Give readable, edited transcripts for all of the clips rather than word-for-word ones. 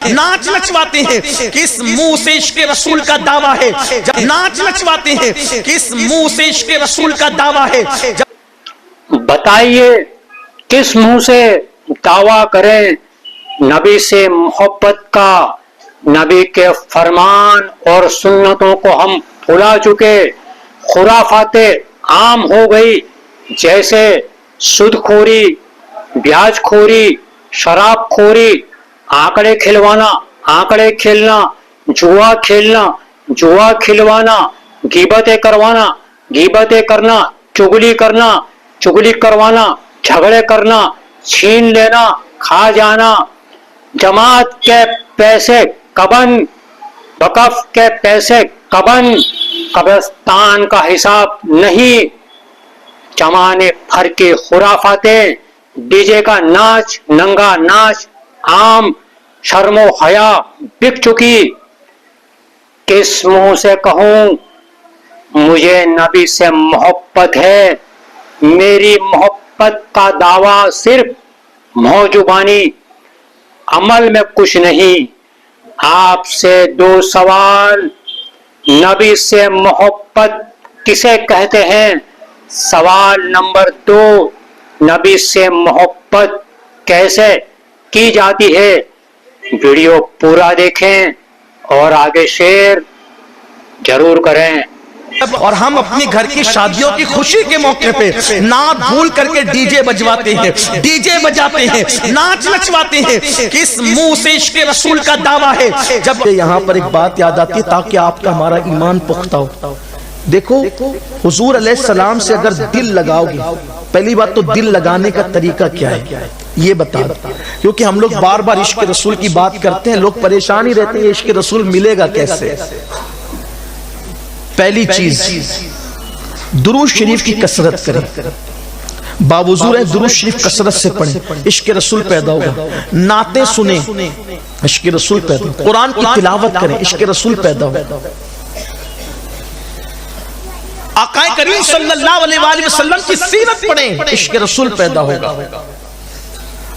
नाच नचवाते हैं, किस मुंह से इश्क रसूल का दावा है? जब नाच नचवाते हैं, किस मुंह से इश्क रसूल का दावा है? बताइए किस मुंह से दावा करें नबी से मोहब्बत का? नबी के फरमान और सुन्नतों को हम भुला चुके। खुराफाते आम हो गई, जैसे सुदखोरी, ब्याजखोरी, शराबखोरी, आंकड़े खिलवाना, आंकड़े खेलना, जुआ खेलना, जुआ खिलवाना, गीबतें करवाना, गीबतें करना, चुगली करना, चुगली करवाना, झगड़े करना, छीन लेना, खा जाना, जमात के पैसे कबन, वक़फ़ के पैसे कबन, कब्रिस्तान का हिसाब नहीं। जमाने भर के खुराफातें, डीजे का नाच, नंगा नाच आम, शर्मो हया बिक चुकी। किस मुंह से कहूं मुझे नबी से मोहब्बत है? मेरी मोहब्बत का दावा सिर्फ मौजुबानी, अमल में कुछ नहीं। आपसे दो सवाल, नबी से मोहब्बत किसे कहते हैं? सवाल नंबर 2, नबी से मोहब्बत कैसे की जाती है? वीडियो पूरा देखें और आगे शेयर जरूर करें। और हम अपनी घर की शादियों की खुशी के मौके पे नाच भूल करके डीजे बजवाते हैं, डीजे बजाते हैं, नाच नचवाते हैं। किस मुंह से इश्क रसूल का दावा है? जब यहाँ पर एक बात याद आती है ताकि आपका हमारा ईमान पुख्ता हो। देखो हुजूर अलैहिस्सलाम से अगर दिल लगाओगे, पहली बात तो दिल लगाने का तरीका क्या है ये बता दो, क्योंकि हम लोग बार बार इश्क रसूल की बात करते हैं, लोग परेशान ही रहते हैं इश्क रसूल मिलेगा कैसे। पहली चीज दुरूद शरीफ की कसरत करें, बावजूद है दुरूद शरीफ कसरत से पढ़ें, इश्क रसूल पैदा होगा। नाते सुने, इश्क रसूल पैदा होगा। कुरान की तिलावत करें, इश्क रसूल पैदा होगा। आकाए करीम सल्लल्लाहु अलैहि वसल्लम की सीरत पढ़ें, इश्क रसूल पैदा होगा।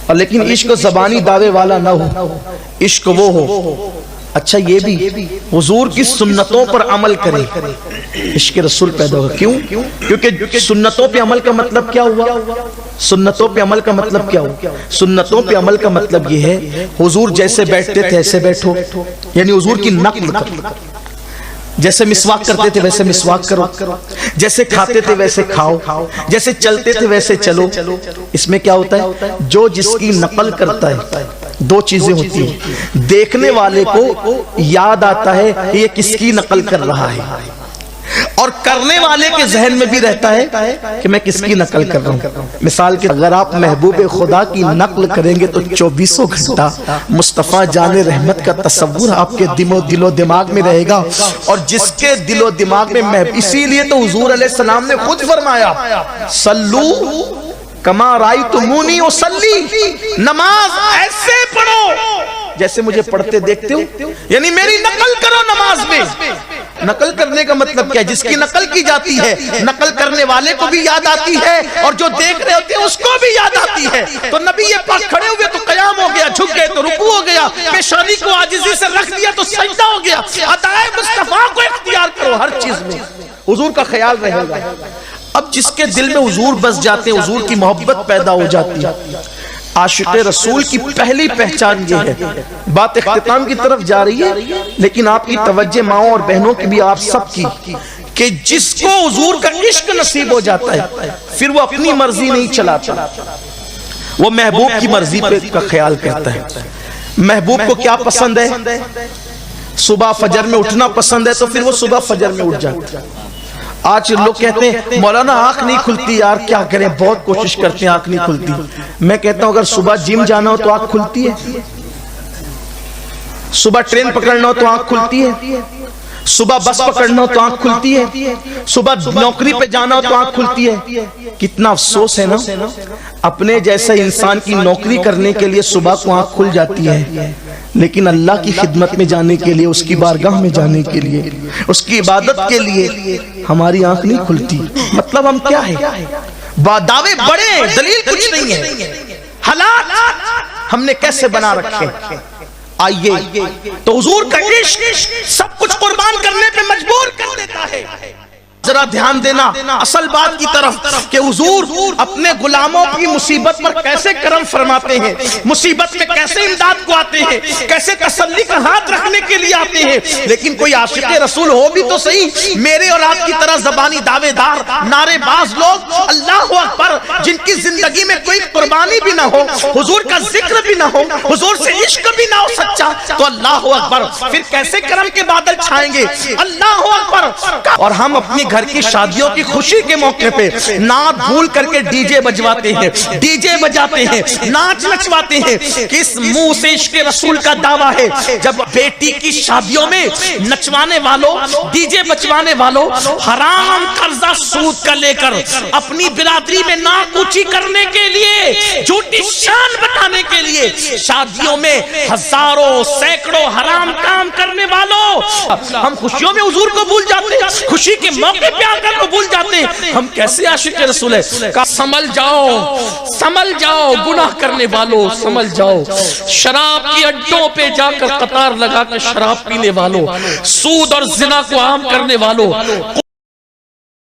और लेकिन इश्क जबानी दावे वाला ना हो, इश्क वो हो अच्छा ये भी हुजूर की सुन्नतों पर अमल करें, इश्क रसूल पैदा होगा। क्यों? क्योंकि सुन्नतों पे अमल का मतलब क्या हुआ? सुन्नतों पे अमल का मतलब क्या हुआ? सुन्नतों पे अमल का मतलब ये है हुजूर जैसे बैठते थे ऐसे बैठो, यानी हुजूर की नक्ल करो। जैसे मिसवाक करते थे वैसे मिसवाक करो, जैसे खाते थे वैसे खाओ, जैसे चलते थे वैसे चलो। इसमें क्या होता है? जो जिसकी नकल करता है, दो चीजें होती हैं, देखने वाले को याद आता है ये किसकी नकल कर रहा है, और करने वाले के जहन में भी रहता है कि मैं किसकी नकल कर रहा हूँ। मिसाल के अगर आप महबूब खुदा की नकल करेंगे तो 24 घंटा मुस्तफ़ा जाने रहमत का तस्वुर आपके दिलो दिमाग में रहेगा। और जिसके दिलो दिमाग में इसीलिए तो हुजूर अलैहिस्सलाम ने खुद फरमाया सल्लू कमा रायतुमूनी उसल्ली, नमाज ऐसे पढ़ो जैसे मुझे पढ़ते देखते हो, यानी मेरी नकल करो नमाज में। नकल करने का मतलब क्या है? जिसकी नकल की जाती है नकल करने वाले को भी याद आती है, और जो देख रहे होते हैं उसको भी याद आती है। तो नबी ये पास खड़े हुए तो कयाम हो गया, झुक गए तो रुकू हो गया, पेशानी को आजिज़ी से रख दिया तो सजदा हो गया। अताए मुस्तफा को इख्तियार करो, हर चीज में हुजूर का ख्याल रहेगा। अब जिसके दिल में हुजूर बस जाते हैं, हुजूर की मोहब्बत पैदा हो जाती है, आशिक़ रसूल की पहली पहचान ये है। बात इख्तिताम की तरफ जा रही है, लेकिन आपकी तवज्जो माओ और बहनों की भी, आप सब की, कि जिसको हुजूर का इश्क नसीब हो जाता है फिर वो अपनी मर्जी नहीं चलाता, वो महबूब की मर्जी पे का ख्याल करता है। महबूब को क्या पसंद है? सुबह फजर में उठना पसंद है, तो फिर वो सुबह फजर में उठ जाता है। आज लोग कहते हैं मौलाना आंख नहीं खुलती, यार क्या करें, बहुत कोशिश करते हैं आंख नहीं खुलती। मैं कहता हूं अगर सुबह जिम जाना हो तो आंख खुलती है, सुबह ट्रेन पकड़ना हो तो आंख खुलती है, सुबह बस पकड़ना हो तो आंख खुलती है, सुबह नौकरी पे जाना हो तो आंख खुलती है। कितना अफसोस है ना, अपने जैसे इंसान की नौकरी करने के लिए सुबह को आंख खुल जाती है, लेकिन अल्लाह की खिदमत में जाने के लिए, उसकी बारगाह में जाने के लिए, उसकी इबादत के लिए हमारी आंख नहीं खुलती। मतलब हम क्या है? दावे बड़े, दलील कुछ नहीं है। हालात हमने कैसे बना रखे, आइए, तो हुजूर का इश्क सब कुछ कुर्बान करने पे मजबूर कर देता है। जरा ध्यान देना असल बात की तरफ कि हुजूर अपने गुलामों की मुसीबत पर कैसे करम फरमाते हैं, मुसीबत में कैसे इमदाद को आते हैं, कैसे तसल्ली का हाथ रखने के लिए आते हैं। लेकिन कोई आशिक़े रसूल हो भी तो सही, मेरे और आपकी तरह ज़बानी दावेदार नारेबाज लोग, अल्लाह अकबर, जिनकी जिंदगी में कोई कुर्बानी भी ना हो, हुजूर का जिक्र भी ना हो, हुजूर से इश्क भी ना हो सच्चा, तो अल्लाह अकबर फिर कैसे करम के बादल छाएंगे। अल्लाह अकबर। और हम अपनी घर की शादियों की खुशी के मौके पे नात भूल करके डीजे बजवाते हैं, डीजे बजाते हैं, नाच नचवाते हैं। किस मुंह से इश्क रसूल का दावा है जब बेटी की शादियों में नचवाने वालों, डीजे बजवाने वालों हराम कर्जा सूद का लेकर अपनी बिरादरी में नाक ऊंची करने के लिए, झूठी शान बताने के लिए शादियों में हजारों सैकड़ों हराम काम करने वालों, हम खुशियों में हुजूर को भूल जाते हैं, खुशी के मौके पे आकर को भूल जाते हैं। हम कैसे आशिक़ रसूल है। संभल जाओ, संभल जाओ गुनाह करने वालों, संभल जाओ। शराब की अड्डों पे जाकर कतार लगा कर शराब पीने वालों, सूद और जिना को आम करने वालों,